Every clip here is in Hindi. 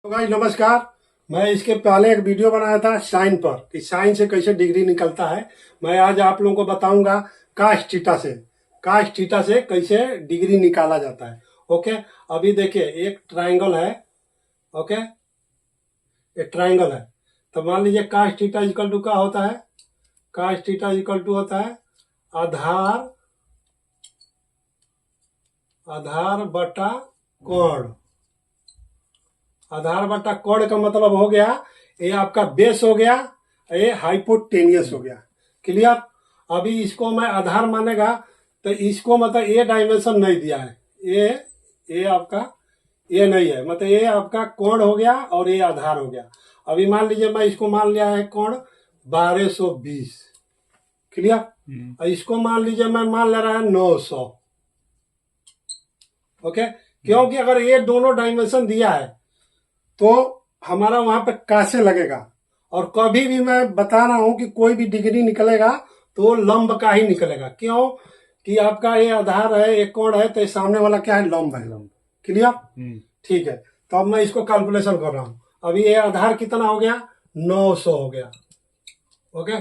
तो भाई नमस्कार। मैं इसके पहले एक वीडियो बनाया था साइन पर कि साइन से कैसे डिग्री निकलता है। मैं आज आप लोगों को बताऊंगा काश थीटा से कैसे डिग्री निकाला जाता है। ओके, अभी देखिए एक ट्राइंगल है। ओके, एक ट्राइंगल है। तो मान लीजिए काश थीटा इक्वल टू क्या होता है। काश थीटा इक्वल टू होता है आधार आधार बटा कोण। आधार बटा कोण का मतलब हो गया ये आपका बेस हो गया, ये हाइपोटेनियस हो गया। क्लियर। अभी इसको मैं आधार मानेगा तो इसको मतलब ये डायमेंशन नहीं दिया है, ये आपका ये नहीं है, मतलब ये आपका कोण हो गया और ये आधार हो गया। अभी मान लीजिए मैं इसको मान लिया है कोण 1220। क्लियर। और इसको मान लीजिए मैं मान ले रहा है 900। ओके, क्योंकि अगर ये दोनों डायमेंशन दिया है तो हमारा वहां पे कैसे लगेगा। और कभी भी मैं बता रहा हूं कि कोई भी डिग्री निकलेगा तो लंब का ही निकलेगा। क्यों कि आपका ये आधार है, एक कोण है, तो सामने वाला क्या है, लंब है। क्लियर। ठीक है, तो अब मैं इसको कैलकुलेशन कर रहा हूं। अभी ये आधार कितना हो गया, 900 हो गया। ओके,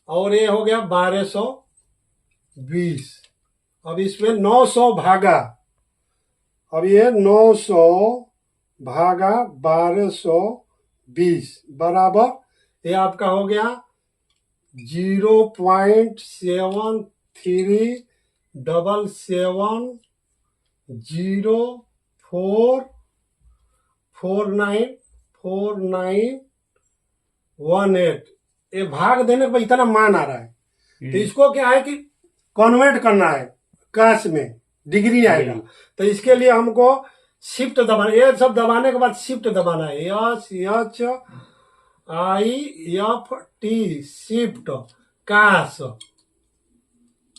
और ये हो गया 1220। अब इसमें 900 भागा, अब ये 900 भागा 1220 बराबर ये आपका हो गया 0.73704944918। ये भाग देने के बाद इतना मान आ रहा है। तो इसको क्या है कि कन्वर्ट करना है, कैश में डिग्री आएगा। तो इसके लिए हमको शिफ्ट दबाना, ये सब दबाने के बाद शिफ्ट दबाना है, SHIFT शिफ्ट कैश,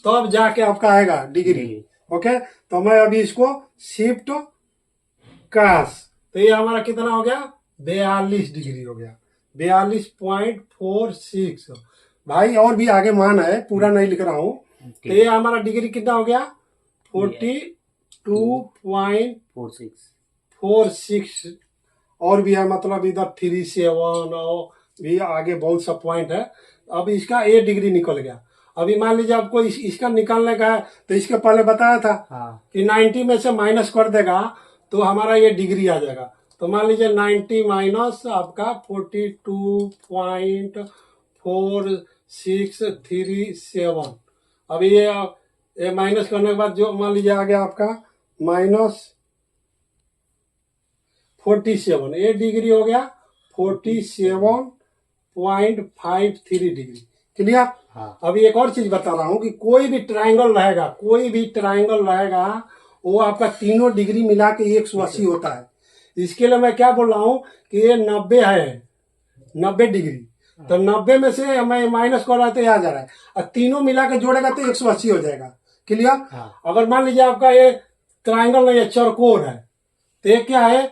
तब जाके आपका आएगा डिग्री। ओके, तो मैं अभी इसको शिफ्ट कैश, तो ये हमारा कितना हो गया, 42 डिग्री हो गया, 42.46। भाई और भी आगे मान है, पूरा नहीं लिख रहा हूं। तो ये हमारा डिग्री कितना हो गया, 42.46। और भी है, मतलब इधर 37 और भी आगे बहुत सा पॉइंट है। अब इसका ए डिग्री निकल गया। अभी मान लीजिए आपको इसका निकालने का है, तो इसके पहले बताया था कि 90 में से माइनस कर देगा तो हमारा ये डिग्री आ जाएगा। तो मान लीजिए 90 माइनस आपका 42.4637। अभी ये माइनस करने के बाद जो मान लीजिए आ गया आपका -47, ये डिग्री हो गया 47.53 डिग्री। क्लियर। अभी एक और चीज बता रहा हूं कि कोई भी ट्राइंगल रहेगा वो आपका तीनों डिग्री मिला के 180 होता है। इसके लिए मैं क्या बोल रहा हूं कि ये 90 है, 90 डिग्री। तो 90 में से मैं माइनस कर रहा है तो ये आ जा रहा है, और तीनों मिला के जोड़ेगा तो 180 हो जाएगा। क्लियर। अगर मान लीजिए आपका ये ट्राइंगल नहीं है, चौकोर है, तो ये क्या है,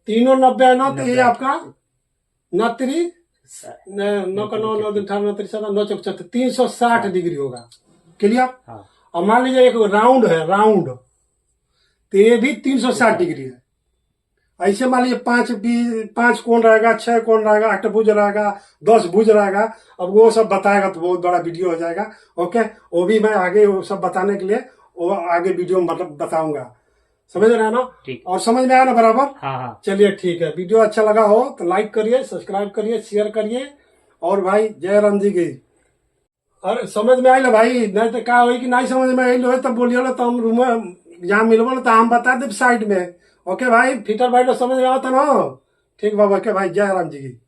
तीनों 90 है ना, तो ये आपका 360 डिग्री होगा। क्लियर। और मान लीजिए एक राउंड है, तो ये भी 360 डिग्री है। ऐसे मान लीजिए 5 कोण रहेगा, 6 कोण रहेगा, 8 भुज रहेगा, 10 भुज रहेगा। अब वो सब बताएगा तो बहुत बड़ा वीडियो हो जाएगा। ओके, वो भी मैं आगे वो सब बताने के लिए वो आगे वीडियो में बताऊंगा। समझ रहे हैं ना। और समझ में आया ना बराबर। हाँ। चलिए ठीक है, वीडियो अच्छा लगा हो तो लाइक करिए, सब्सक्राइब करिए, शेयर करिए। और भाई जय राम जी की। अरे समझ में आई भाई, नहीं तो क्या हो कि नहीं समझ में आई तब बोलिए तो हम रूम जहाँ मिलबो तो हम बता दे साइड में। ओके भाई, फिटर भाई तो समझ में आता ना। ठीक बाबा के भाई, जय राम जी की।